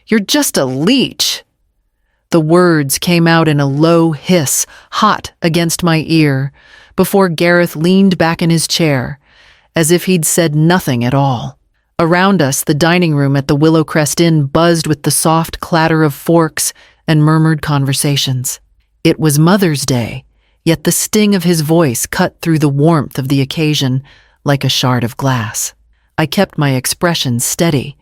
You're just a leech." The words came out in a low hiss, hot against my ear, before Gareth leaned back in his chair, as if he'd said nothing at all. Around us, the dining room at the Willowcrest Inn buzzed with the soft clatter of forks and murmured conversations. It was Mother's Day, yet the sting of his voice cut through the warmth of the occasion like a shard of glass. I kept my expression steady,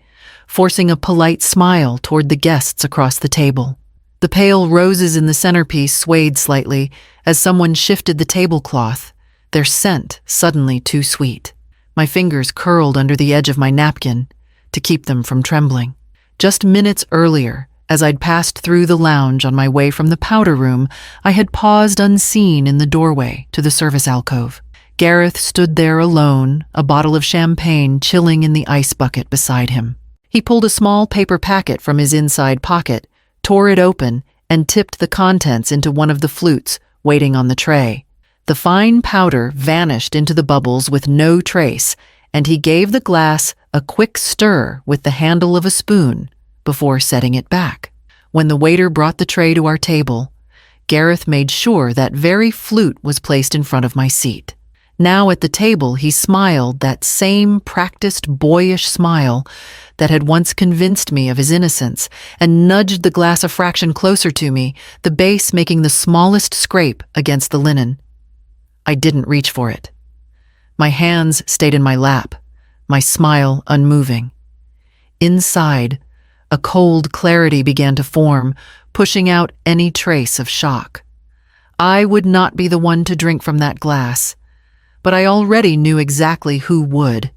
forcing a polite smile toward the guests across the table. The pale roses in the centerpiece swayed slightly as someone shifted the tablecloth, their scent suddenly too sweet. My fingers curled under the edge of my napkin to keep them from trembling. Just minutes earlier, as I'd passed through the lounge on my way from the powder room, I had paused unseen in the doorway to the service alcove. Gareth stood there alone, a bottle of champagne chilling in the ice bucket beside him. He pulled a small paper packet from his inside pocket, tore it open, and tipped the contents into one of the flutes waiting on the tray. The fine powder vanished into the bubbles with no trace, and he gave the glass a quick stir with the handle of a spoon before setting it back. When the waiter brought the tray to our table, Gareth made sure that very flute was placed in front of my seat. Now at the table, he smiled that same practiced boyish smile that had once convinced me of his innocence and nudged the glass a fraction closer to me, the base making the smallest scrape against the linen. I didn't reach for it. My hands stayed in my lap, my smile unmoving. Inside, a cold clarity began to form, pushing out any trace of shock. I would not be the one to drink from that glass, but I already knew exactly who would.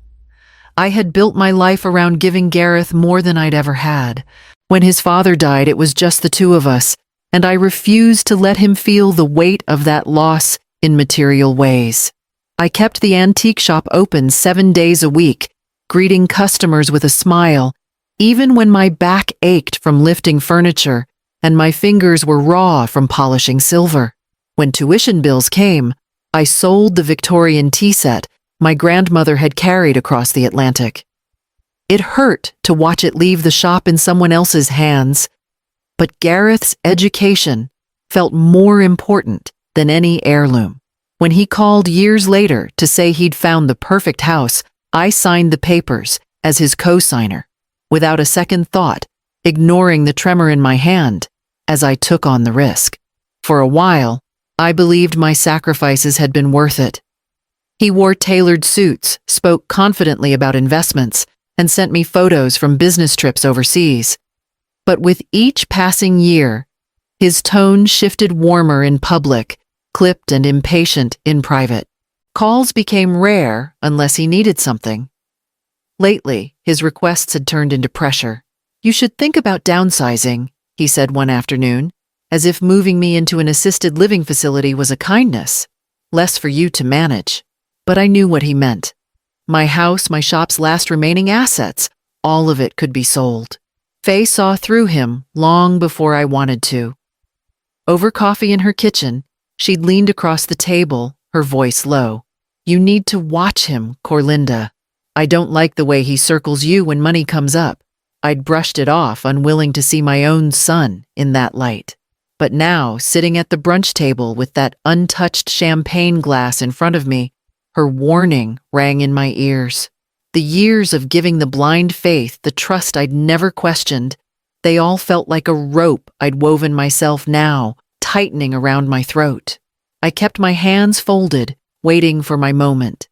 I had built my life around giving Gareth more than I'd ever had. When his father died, it was just the two of us, and I refused to let him feel the weight of that loss in material ways. I kept the antique shop open 7 days a week, greeting customers with a smile, even when my back ached from lifting furniture and my fingers were raw from polishing silver. When tuition bills came, I sold the Victorian tea set my grandmother had carried across the Atlantic. It hurt to watch it leave the shop in someone else's hands, but Gareth's education felt more important than any heirloom. When he called years later to say he'd found the perfect house, I signed the papers as his co-signer, without a second thought, ignoring the tremor in my hand as I took on the risk. For a while, I believed my sacrifices had been worth it. He wore tailored suits, spoke confidently about investments, and sent me photos from business trips overseas. But with each passing year, his tone shifted warmer in public, clipped and impatient in private. Calls became rare unless he needed something. Lately, his requests had turned into pressure. "You should think about downsizing," he said one afternoon, as if moving me into an assisted living facility was a kindness, less for you to manage. But I knew what he meant. My house, my shop's last remaining assets, all of it could be sold. Faye saw through him long before I wanted to. Over coffee in her kitchen, she'd leaned across the table, her voice low. "You need to watch him, Corlinda. I don't like the way he circles you when money comes up." I'd brushed it off, unwilling to see my own son in that light. But now, sitting at the brunch table with that untouched champagne glass in front of me, her warning rang in my ears. The years of giving the blind faith, the trust I'd never questioned, they all felt like a rope I'd woven myself now, tightening around my throat. I kept my hands folded, waiting for my moment.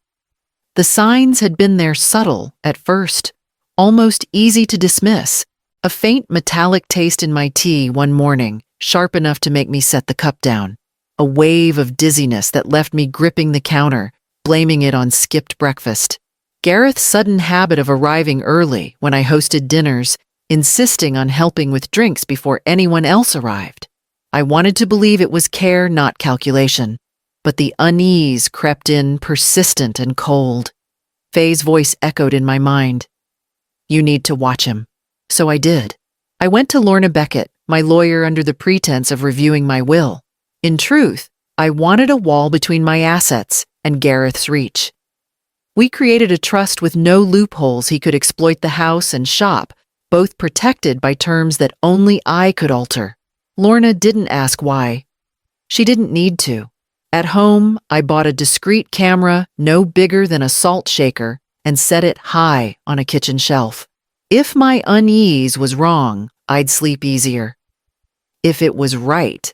The signs had been there, subtle at first, almost easy to dismiss. A faint metallic taste in my tea one morning, sharp enough to make me set the cup down. A wave of dizziness that left me gripping the counter, blaming it on skipped breakfast. Gareth's sudden habit of arriving early when I hosted dinners, insisting on helping with drinks before anyone else arrived. I wanted to believe it was care, not calculation, but the unease crept in, persistent and cold. Faye's voice echoed in my mind. "You need to watch him." So I did. I went to Lorna Beckett, my lawyer, under the pretense of reviewing my will. In truth, I wanted a wall between my assets and Gareth's reach. We created a trust with no loopholes he could exploit the house and shop, both protected by terms that only I could alter. Lorna didn't ask why. She didn't need to. At home, I bought a discreet camera no bigger than a salt shaker and set it high on a kitchen shelf. If my unease was wrong, I'd sleep easier. If it was right,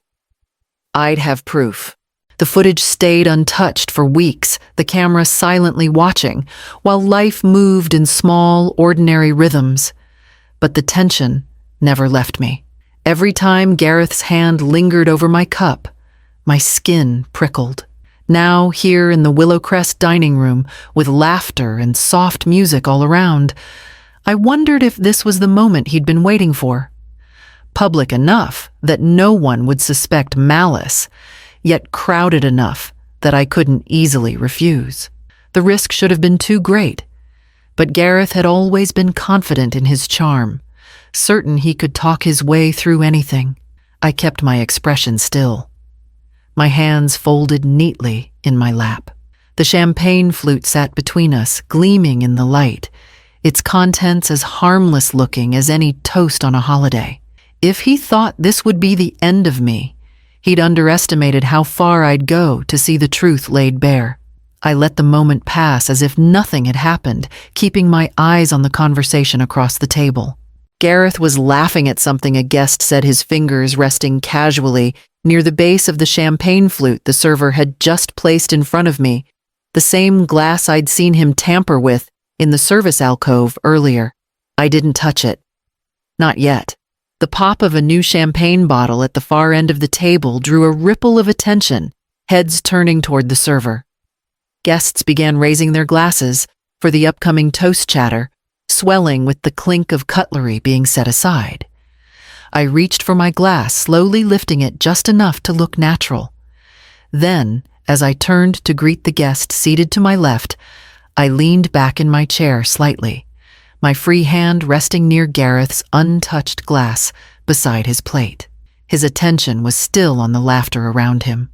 I'd have proof. The footage stayed untouched for weeks, the camera silently watching, while life moved in small, ordinary rhythms. But the tension never left me. Every time Gareth's hand lingered over my cup, my skin prickled. Now, here in the Willowcrest dining room, with laughter and soft music all around, I wondered if this was the moment he'd been waiting for. Public enough that no one would suspect malice, yet crowded enough that I couldn't easily refuse. The risk should have been too great, but Gareth had always been confident in his charm, certain he could talk his way through anything. I kept my expression still, my hands folded neatly in my lap. The champagne flute sat between us, gleaming in the light, its contents as harmless-looking as any toast on a holiday. If he thought this would be the end of me, he'd underestimated how far I'd go to see the truth laid bare. I let the moment pass as if nothing had happened, keeping my eyes on the conversation across the table. Gareth was laughing at something a guest said, his fingers resting casually near the base of the champagne flute the server had just placed in front of me, the same glass I'd seen him tamper with in the service alcove earlier. I didn't touch it. Not yet. The pop of a new champagne bottle at the far end of the table drew a ripple of attention, heads turning toward the server. Guests began raising their glasses for the upcoming toast chatter, swelling with the clink of cutlery being set aside. I reached for my glass, slowly lifting it just enough to look natural. Then, as I turned to greet the guest seated to my left, I leaned back in my chair slightly, my free hand resting near Gareth's untouched glass beside his plate. His attention was still on the laughter around him.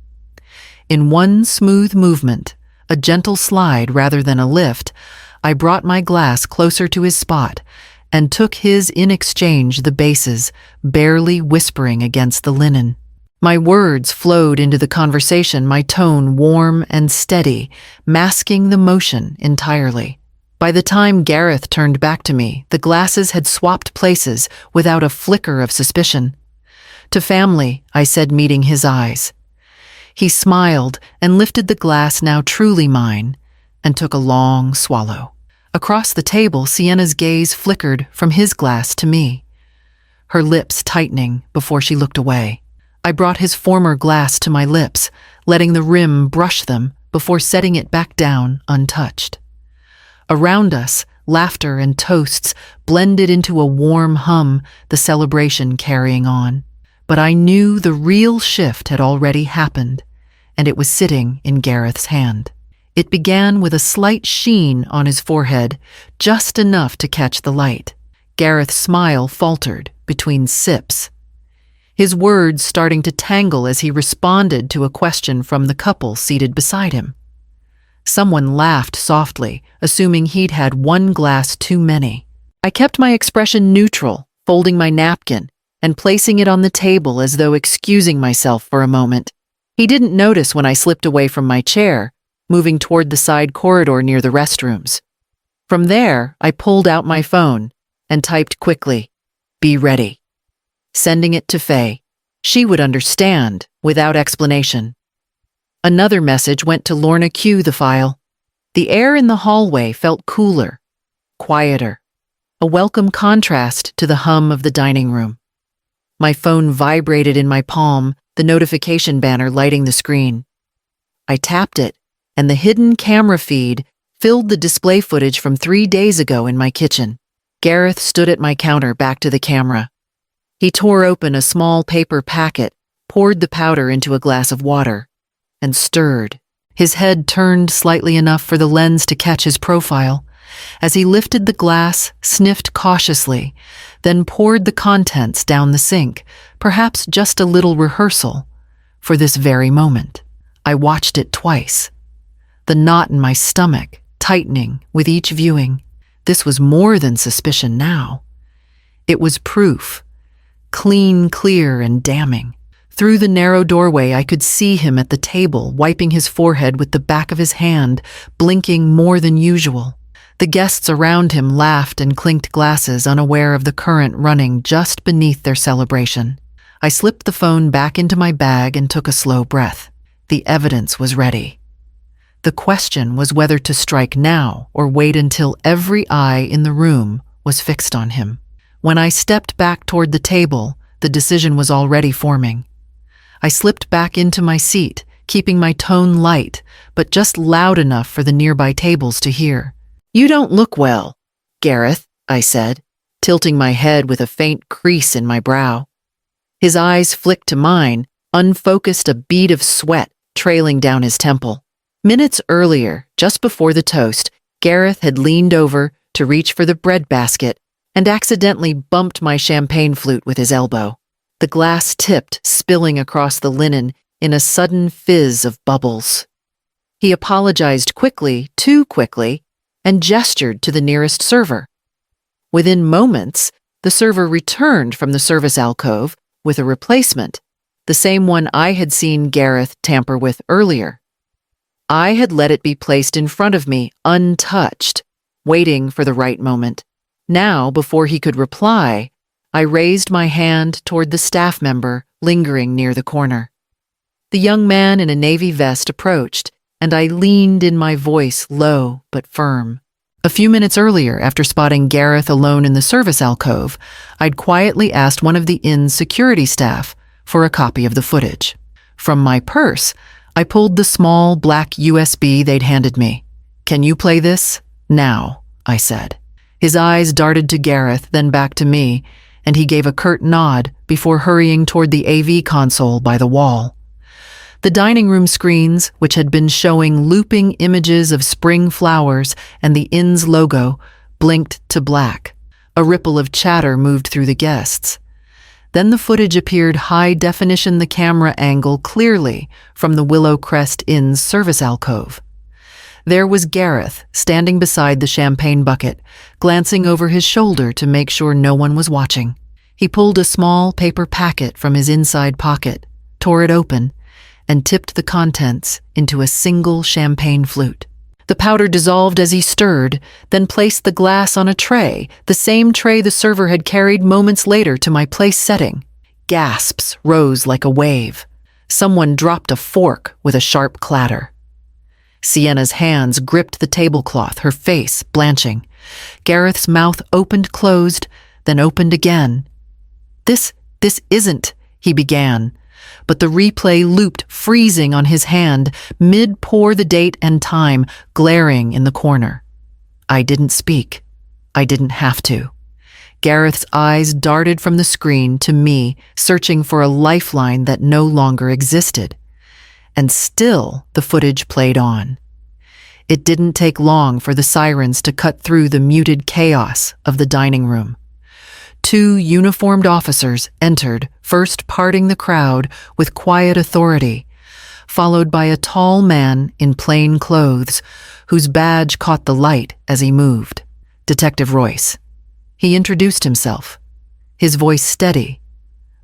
In one smooth movement, a gentle slide rather than a lift, I brought my glass closer to his spot and took his in exchange the bases, barely whispering against the linen. My words flowed into the conversation, my tone warm and steady, masking the motion entirely. By the time Gareth turned back to me, the glasses had swapped places without a flicker of suspicion. "To family," I said, meeting his eyes. He smiled and lifted the glass, now truly mine, and took a long swallow. Across the table, Sienna's gaze flickered from his glass to me, her lips tightening before she looked away. I brought his former glass to my lips, letting the rim brush them before setting it back down untouched. Around us, laughter and toasts blended into a warm hum, the celebration carrying on. But I knew the real shift had already happened, and it was sitting in Gareth's hand. It began with a slight sheen on his forehead, just enough to catch the light. Gareth's smile faltered between sips, his words starting to tangle as he responded to a question from the couple seated beside him. Someone laughed softly, assuming he'd had one glass too many. I kept my expression neutral, folding my napkin and placing it on the table as though excusing myself for a moment. He didn't notice when I slipped away from my chair, moving toward the side corridor near the restrooms. From there, I pulled out my phone and typed quickly, "Be ready," sending it to Faye. She would understand without explanation. Another message went to Lorna. Cue the file. The air in the hallway felt cooler, quieter, a welcome contrast to the hum of the dining room. My phone vibrated in my palm, the notification banner lighting the screen. I tapped it, and the hidden camera feed filled the display footage from 3 days ago in my kitchen. Gareth stood at my counter, back to the camera. He tore open a small paper packet, poured the powder into a glass of water, and stirred. His head turned slightly enough for the lens to catch his profile. As he lifted the glass, sniffed cautiously, then poured the contents down the sink, perhaps just a little rehearsal for this very moment. I watched it twice, the knot in my stomach tightening with each viewing. This was more than suspicion now. It was proof, clean, clear, and damning. Through the narrow doorway, I could see him at the table, wiping his forehead with the back of his hand, blinking more than usual. The guests around him laughed and clinked glasses, unaware of the current running just beneath their celebration. I slipped the phone back into my bag and took a slow breath. The evidence was ready. The question was whether to strike now or wait until every eye in the room was fixed on him. When I stepped back toward the table, the decision was already forming. I slipped back into my seat, keeping my tone light, but just loud enough for the nearby tables to hear. "You don't look well, Gareth," I said, tilting my head with a faint crease in my brow. His eyes flicked to mine, unfocused, a bead of sweat trailing down his temple. Minutes earlier, just before the toast, Gareth had leaned over to reach for the bread basket and accidentally bumped my champagne flute with his elbow. The glass tipped, spilling across the linen in a sudden fizz of bubbles. He apologized quickly, too quickly, and gestured to the nearest server. Within moments, the server returned from the service alcove with a replacement, the same one I had seen Gareth tamper with earlier. I had let it be placed in front of me, untouched, waiting for the right moment. Now, before he could reply, I raised my hand toward the staff member lingering near the corner. The young man in a navy vest approached, and I leaned in, my voice low but firm. A few minutes earlier, after spotting Gareth alone in the service alcove, I'd quietly asked one of the inn's security staff for a copy of the footage. From my purse, I pulled the small black USB they'd handed me. "Can you play this? Now," I said. His eyes darted to Gareth, then back to me, and he gave a curt nod before hurrying toward the AV console by the wall. The dining room screens, which had been showing looping images of spring flowers and the inn's logo, blinked to black. A ripple of chatter moved through the guests. Then the footage appeared high definition, the camera angle clearly from the Willow Crest Inn's service alcove. There was Gareth, standing beside the champagne bucket, glancing over his shoulder to make sure no one was watching. He pulled a small paper packet from his inside pocket, tore it open, and tipped the contents into a single champagne flute. The powder dissolved as he stirred, then placed the glass on a tray, the same tray the server had carried moments later to my place setting. Gasps rose like a wave. Someone dropped a fork with a sharp clatter. Sienna's hands gripped the tablecloth, her face blanching. Gareth's mouth closed, then opened again. This isn't," he began, but the replay looped, freezing on his hand, mid-pour, the date and time glaring in the corner. I didn't speak. I didn't have to. Gareth's eyes darted from the screen to me, searching for a lifeline that no longer existed. And still the footage played on. It didn't take long for the sirens to cut through the muted chaos of the dining room. 2 uniformed officers entered, first parting the crowd with quiet authority, followed by a tall man in plain clothes, whose badge caught the light as he moved. Detective Royce. He introduced himself, his voice steady,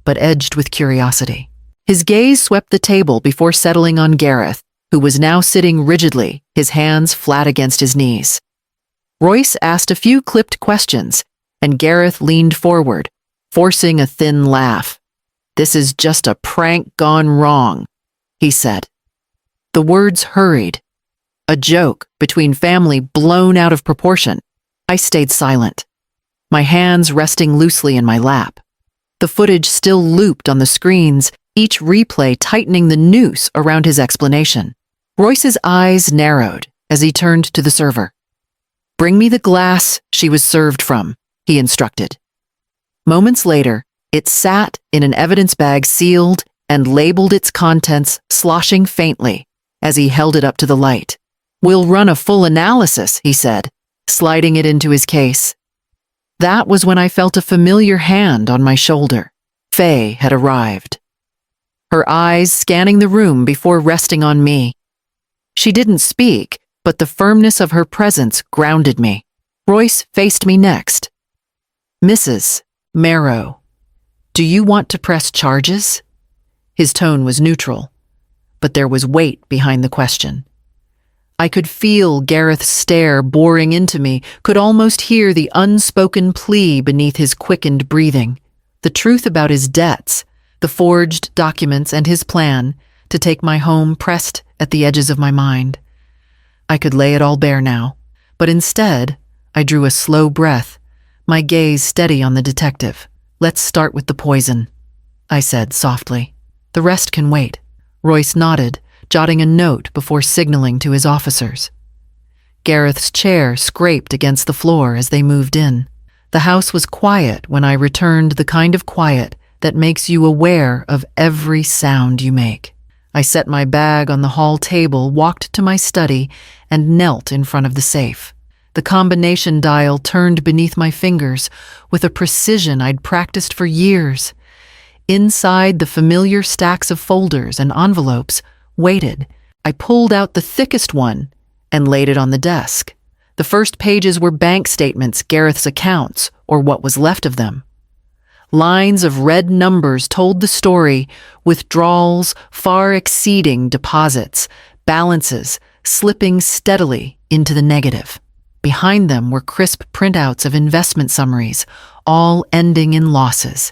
but edged with curiosity. His gaze swept the table before settling on Gareth, who was now sitting rigidly, his hands flat against his knees. Royce asked a few clipped questions, and Gareth leaned forward, forcing a thin laugh. "This is just a prank gone wrong," he said. The words hurried. A joke between family blown out of proportion. I stayed silent, my hands resting loosely in my lap. The footage still looped on the screens, each replay tightening the noose around his explanation. Royce's eyes narrowed as he turned to the server. "Bring me the glass she was served from," he instructed. Moments later, it sat in an evidence bag, sealed and labeled, its contents sloshing faintly as he held it up to the light. "We'll run a full analysis," he said, sliding it into his case. That was when I felt a familiar hand on my shoulder. Faye had arrived, her eyes scanning the room before resting on me. She didn't speak, but the firmness of her presence grounded me. Royce faced me next. "Mrs. Marrow, do you want to press charges? His tone was neutral, but there was weight behind the question. I could feel Gareth's stare boring into me, could almost hear the unspoken plea beneath his quickened breathing. The truth about his debts, the forged documents, and his plan to take my home pressed at the edges of my mind. I could lay it all bare now, but instead, I drew a slow breath, my gaze steady on the detective. Let's start with the poison, I said softly. The rest can wait. Royce nodded, jotting a note before signaling to his officers. Gareth's chair scraped against the floor as they moved in. The house was quiet when I returned, the kind of quiet that makes you aware of every sound you make. I set my bag on the hall table, walked to my study, and knelt in front of the safe. The combination dial turned beneath my fingers with a precision I'd practiced for years. Inside the familiar stacks of folders and envelopes waited. I pulled out the thickest one and laid it on the desk. The first pages were bank statements, Gareth's accounts, or what was left of them. Lines of red numbers told the story, withdrawals far exceeding deposits, balances slipping steadily into the negative. Behind them were crisp printouts of investment summaries, all ending in losses.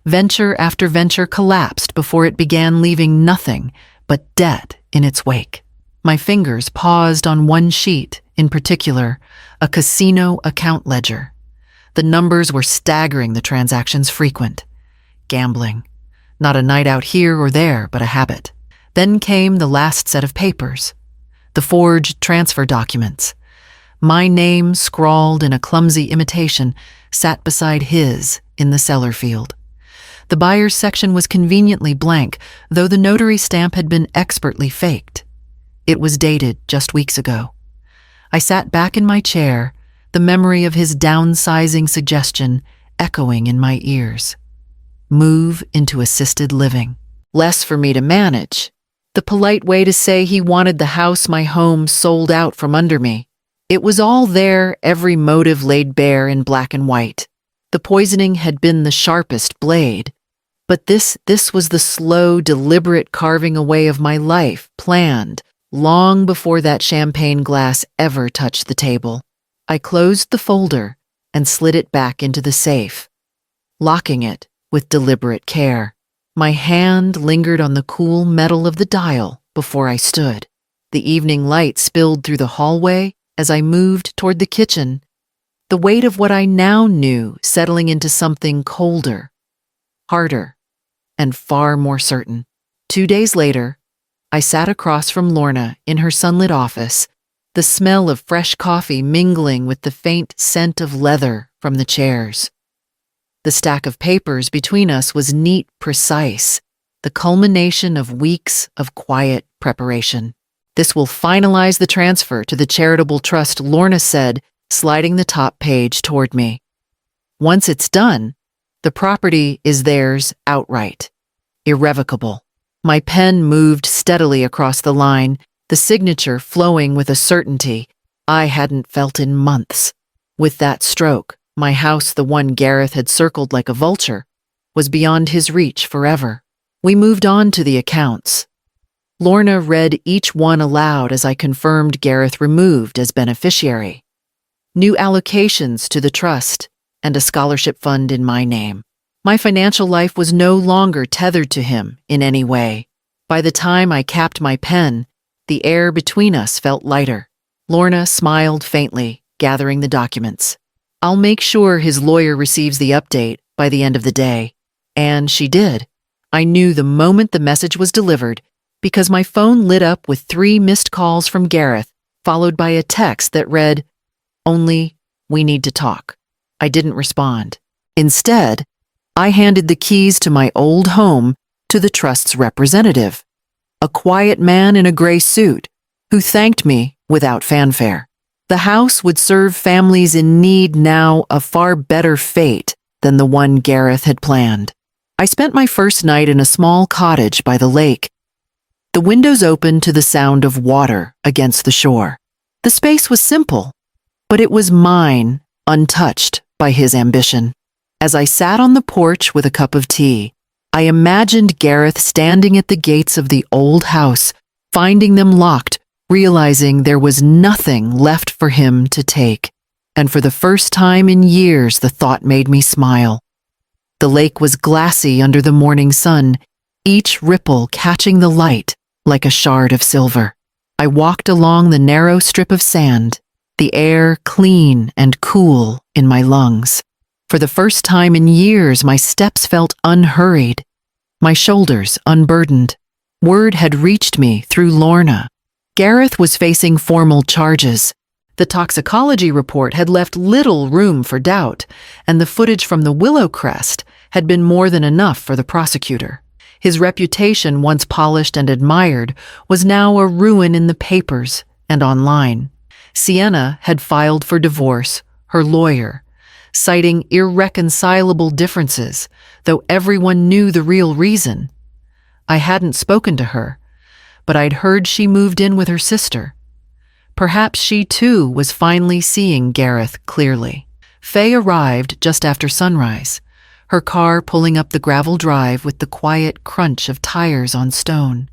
Venture after venture collapsed before it began, leaving nothing but debt in its wake. My fingers paused on one sheet, in particular, a casino account ledger. The numbers were staggering, the transactions frequent. Gambling. Not a night out here or there, but a habit. Then came the last set of papers. The forged transfer documents. My name, scrawled in a clumsy imitation, sat beside his in the cellar field. The buyer's section was conveniently blank, though the notary stamp had been expertly faked. It was dated just weeks ago. I sat back in my chair, the memory of his downsizing suggestion echoing in my ears. Move into assisted living. Less for me to manage. The polite way to say he wanted the house, my home, sold out from under me. It was all there, every motive laid bare in black and white. The poisoning had been the sharpest blade. But this was the slow, deliberate carving away of my life, planned, long before that champagne glass ever touched the table. I closed the folder and slid it back into the safe, locking it with deliberate care. My hand lingered on the cool metal of the dial before I stood. The evening light spilled through the hallway as I moved toward the kitchen, the weight of what I now knew settling into something colder, harder, and far more certain. 2 days later, I sat across from Lorna in her sunlit office, the smell of fresh coffee mingling with the faint scent of leather from the chairs. The stack of papers between us was neat, precise, the culmination of weeks of quiet preparation. This will finalize the transfer to the charitable trust, Lorna said, sliding the top page toward me. Once it's done, the property is theirs outright. Irrevocable. My pen moved steadily across the line, the signature flowing with a certainty I hadn't felt in months. With that stroke, my house, the one Gareth had circled like a vulture, was beyond his reach forever. We moved on to the accounts. Lorna read each one aloud as I confirmed Gareth removed as beneficiary. New allocations to the trust and a scholarship fund in my name. My financial life was no longer tethered to him in any way. By the time I capped my pen, the air between us felt lighter. Lorna smiled faintly, gathering the documents. I'll make sure his lawyer receives the update by the end of the day. And she did. I knew the moment the message was delivered because my phone lit up with 3 missed calls from Gareth, followed by a text that read, "Only, we need to talk." I didn't respond. Instead, I handed the keys to my old home to the trust's representative, a quiet man in a gray suit who thanked me without fanfare. The house would serve families in need now, a far better fate than the one Gareth had planned. I spent my first night in a small cottage by the lake. The windows opened to the sound of water against the shore. The space was simple, but it was mine, untouched by his ambition. As I sat on the porch with a cup of tea, I imagined Gareth standing at the gates of the old house, finding them locked, realizing there was nothing left for him to take. And for the first time in years, the thought made me smile. The lake was glassy under the morning sun, each ripple catching the light like a shard of silver. I walked along the narrow strip of sand, the air clean and cool in my lungs. For the first time in years, my steps felt unhurried, my shoulders unburdened. Word had reached me through Lorna. Gareth was facing formal charges. The toxicology report had left little room for doubt, and the footage from the Willow Crest had been more than enough for the prosecutor. His reputation, once polished and admired, was now a ruin in the papers and online. Sienna had filed for divorce, her lawyer, citing irreconcilable differences, though everyone knew the real reason. I hadn't spoken to her, but I'd heard she moved in with her sister. Perhaps she too was finally seeing Gareth clearly. Faye arrived just after sunrise, her car pulling up the gravel drive with the quiet crunch of tires on stone.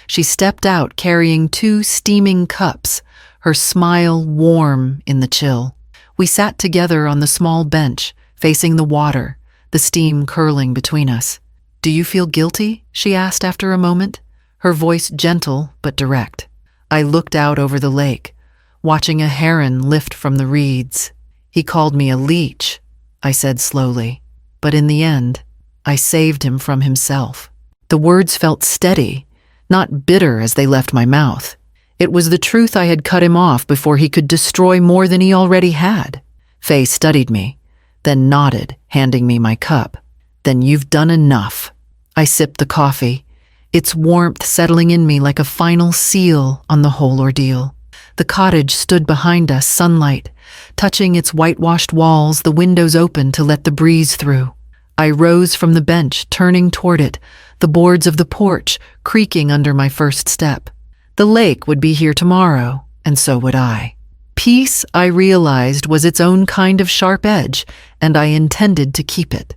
She stepped out carrying 2 steaming cups, her smile warm in the chill. We sat together on the small bench, facing the water, the steam curling between us. "Do you feel guilty?" she asked after a moment, her voice gentle but direct. I looked out over the lake, watching a heron lift from the reeds. "He called me a leech," I said slowly, "but in the end, I saved him from himself." The words felt steady, not bitter as they left my mouth. It was the truth. I had cut him off before he could destroy more than he already had. Faye studied me, then nodded, handing me my cup. "Then you've done enough." I sipped the coffee, its warmth settling in me like a final seal on the whole ordeal. The cottage stood behind us, sunlight touching its whitewashed walls, the windows open to let the breeze through. I rose from the bench, turning toward it, the boards of the porch creaking under my first step. The lake would be here tomorrow, and so would I. Peace, I realized, was its own kind of sharp edge, and I intended to keep it.